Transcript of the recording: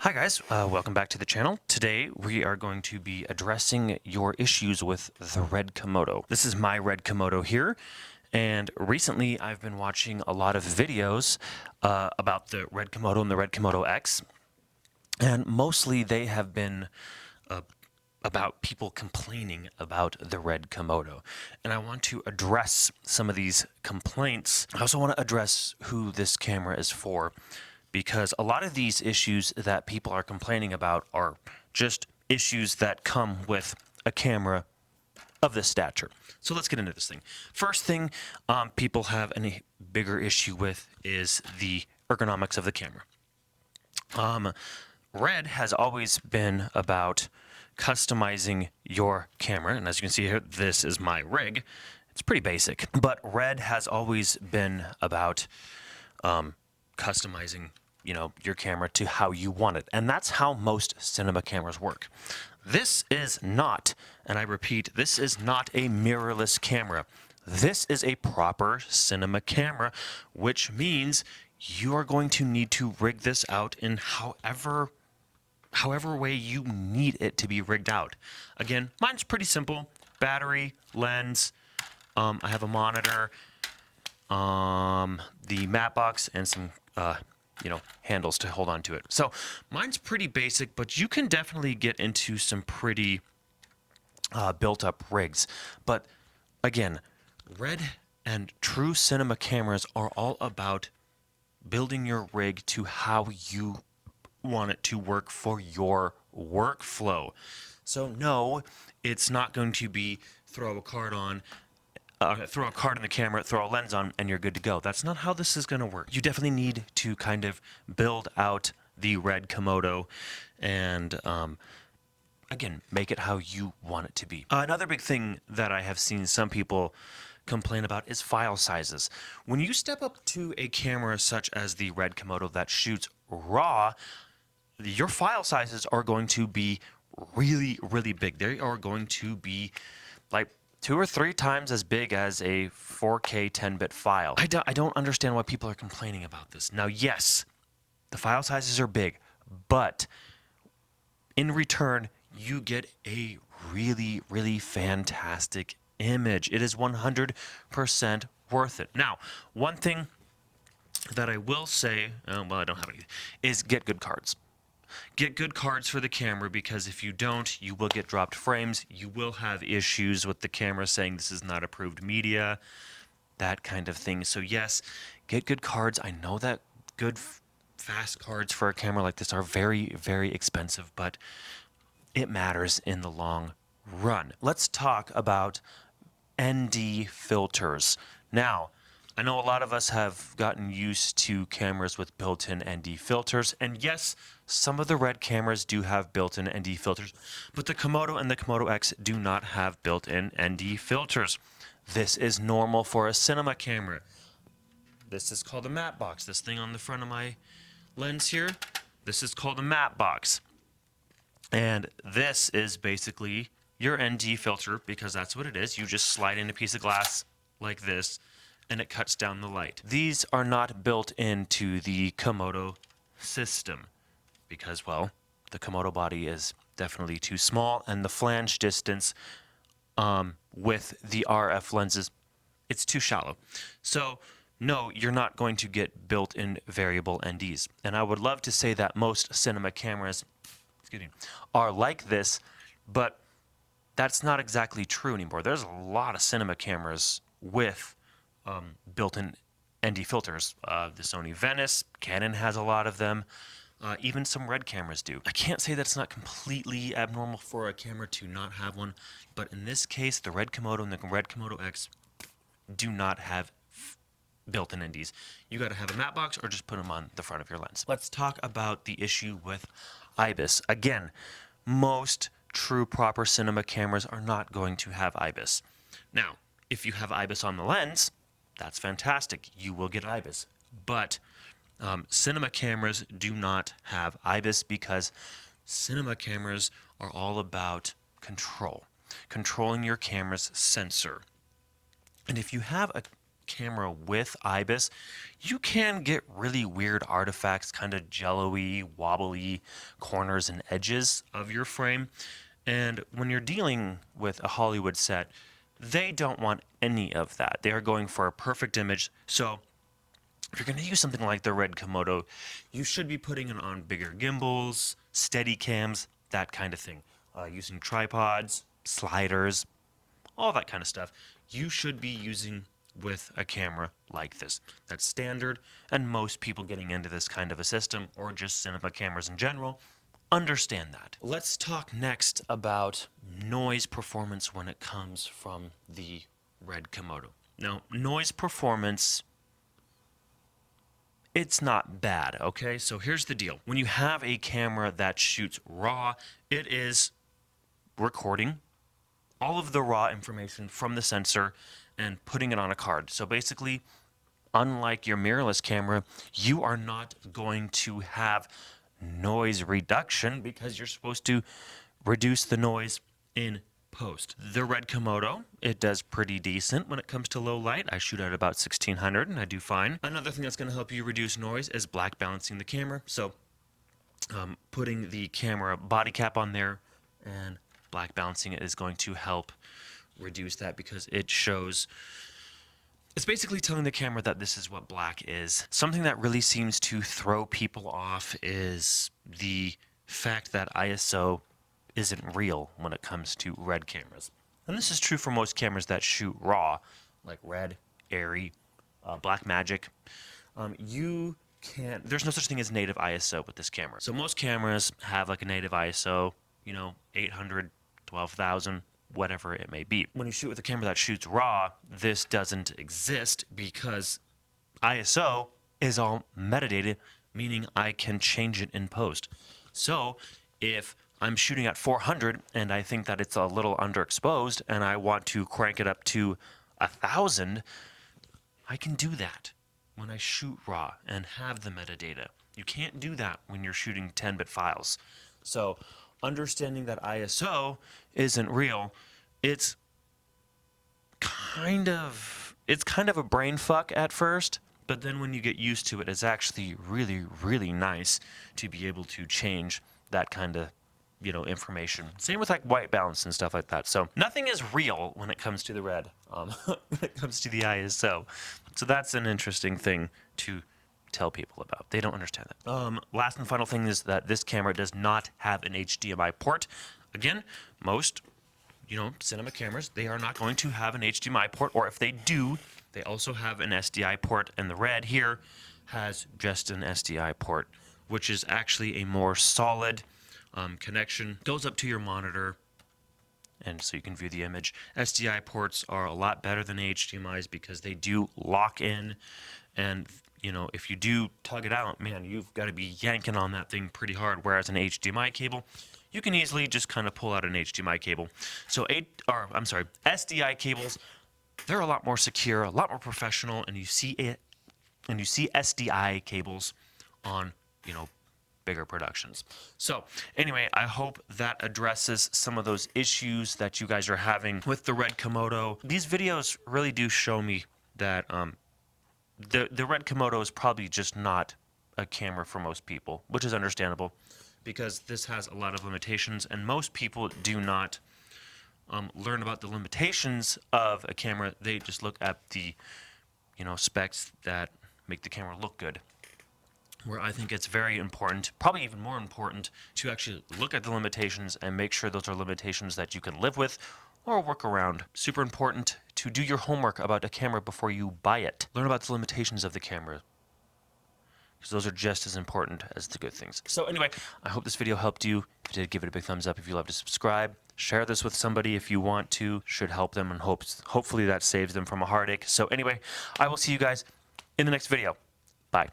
Hi guys, welcome back to the channel. Today we are going to be addressing your issues with the red Komodo. This is my red Komodo here, and recently I've been watching a lot of videos about the red Komodo and the red Komodo X, and mostly they have been about people complaining about the red Komodo. And I want to address some of these complaints. I also want to address who this camera is for, because a lot of these issues that people are complaining about are just issues that come with a camera of this stature. So let's get into this thing. First thing people have a bigger issue with is the ergonomics of the camera. Red has always been about customizing your camera, and as you can see here, this is my rig. It's pretty basic, but Red has always been about customizing, your camera to how you want it, and that's how most cinema cameras work. This is not, and I repeat, this is not a mirrorless camera. This is a proper cinema camera, which means you are going to need to rig this out in however way you need it to be rigged out. Again, mine's pretty simple. Battery, lens, I have a monitor, the matte box, and some, handles to hold on to it. So mine's pretty basic, but you can definitely get into some pretty built-up rigs. But again, Red and true cinema cameras are all about building your rig to how you want it to work for your workflow. So no, it's not going to be throw a card in the camera, throw a lens on, and you're good to go. That's not how this is going to work. You definitely need to kind of build out the red Komodo and again, make it how you want it to be. Another big thing that I have seen some people complain about is file sizes. When you step up to a camera such as the red Komodo that shoots RAW, your file sizes are going to be really, really big. They are going to be like 2 or 3 times as big as a 4K 10-bit file. I don't understand why people are complaining about this. Now, yes, the file sizes are big, but in return, you get a really, really fantastic image. It is 100% worth it. Now, one thing that I will say, I don't have any, is get good cards. Get good cards for the camera, because if you don't, you will get dropped frames. You will have issues with the camera saying this is not approved media, that kind of thing. So yes, get good cards. I know that good fast cards for a camera like this are very, very expensive, but it matters in the long run. Let's talk about ND filters. Now, I know a lot of us have gotten used to cameras with built-in ND filters, and yes, some of the red cameras do have built-in ND filters, but the Komodo and the Komodo X do not have built-in ND filters. This is normal for a cinema camera. This is called a matte box. This thing on the front of my lens here, this is called a matte box. And this is basically your ND filter, because that's what it is. You just slide in a piece of glass like this, and it cuts down the light. These are not built into the Komodo system because, well, the Komodo body is definitely too small, and the flange distance with the RF lenses, it's too shallow. So no, you're not going to get built-in variable NDs. And I would love to say that most cinema cameras, are like this, but that's not exactly true anymore. There's a lot of cinema cameras with built-in ND filters. The Sony Venice, Canon has a lot of them. Even some red cameras do. I can't say that it's not completely abnormal for a camera to not have one, but in this case, the red Komodo and the red Komodo X do not have built-in NDs. You got to have a matte box or just put them on the front of your lens. Let's talk about the issue with IBIS. Again, most true proper cinema cameras are not going to have IBIS. Now, if you have IBIS on the lens, that's fantastic. You will get IBIS. But cinema cameras do not have IBIS, because cinema cameras are all about controlling your camera's sensor. And if you have a camera with IBIS, you can get really weird artifacts, kind of jello-y, wobbly corners and edges of your frame. And when you're dealing with a Hollywood set, they don't want any of that. They are going for a perfect image. So if you're going to use something like the Red Komodo, you should be putting it on bigger gimbals, steady cams, that kind of thing. Using tripods, sliders, all that kind of stuff. You should be using with a camera like this. That's standard, and most people getting into this kind of a system, or just cinema cameras in general, understand that. Let's talk next about noise performance when it comes from the Red Komodo. Now, noise performance, it's not bad, okay? So here's the deal. When you have a camera that shoots RAW, it is recording all of the raw information from the sensor and putting it on a card. So basically, unlike your mirrorless camera, you are not going to have noise reduction because you're supposed to reduce the noise in post. The Red Komodo, it does pretty decent when it comes to low light. I shoot at about 1600 and I do fine. Another thing that's going to help you reduce noise is black balancing the camera. So putting the camera body cap on there and black balancing it is going to help reduce that because it shows, it's basically telling the camera that this is what black is. Something that really seems to throw people off is the fact that ISO isn't real when it comes to Red cameras. And this is true for most cameras that shoot RAW, like Red, Arri, Blackmagic. There's no such thing as native ISO with this camera. So most cameras have like a native ISO, 800, 12,000, whatever it may be. When you shoot with a camera that shoots RAW, this doesn't exist because ISO is all metadata, meaning I can change it in post. So if I'm shooting at 400 and I think that it's a little underexposed and I want to crank it up to 1,000, I can do that when I shoot RAW and have the metadata. You can't do that when you're shooting 10-bit files. So understanding that ISO isn't real, it's kind of a brain fuck at first, but then when you get used to it, it's actually really, really nice to be able to change that kind of information. Same with like white balance and stuff like that. So nothing is real when it comes to the Red, when it comes to the ISO. So that's an interesting thing to tell people about. They don't understand that. Last and final thing is that this camera does not have an HDMI port. Again, most cinema cameras, they are not going to have an HDMI port, or if they do, they also have an SDI port, and the Red here has just an SDI port, which is actually a more solid connection. Goes up to your monitor, and so you can view the image. SDI ports are a lot better than HDMIs because they do lock in, and if you do tug it out, man, you've got to be yanking on that thing pretty hard, whereas an HDMI cable, you can easily just kind of pull out an HDMI cable. So SDI cables, they're a lot more secure, a lot more professional, and you see SDI cables on, bigger productions. So anyway, I hope that addresses some of those issues that you guys are having with the Red Komodo. These videos really do show me that the Red Komodo is probably just not a camera for most people, which is understandable because this has a lot of limitations, and most people do not learn about the limitations of a camera. They just look at the specs that make the camera look good. Where I think it's very important, probably even more important, to actually look at the limitations and make sure those are limitations that you can live with or work around. Super important to do your homework about a camera before you buy it. Learn about the limitations of the camera, because those are just as important as the good things. So anyway, I hope this video helped you. If you did, give it a big thumbs up. If you love to subscribe, share this with somebody if you want to. Should help them, and hopefully that saves them from a heartache. So anyway, I will see you guys in the next video. Bye.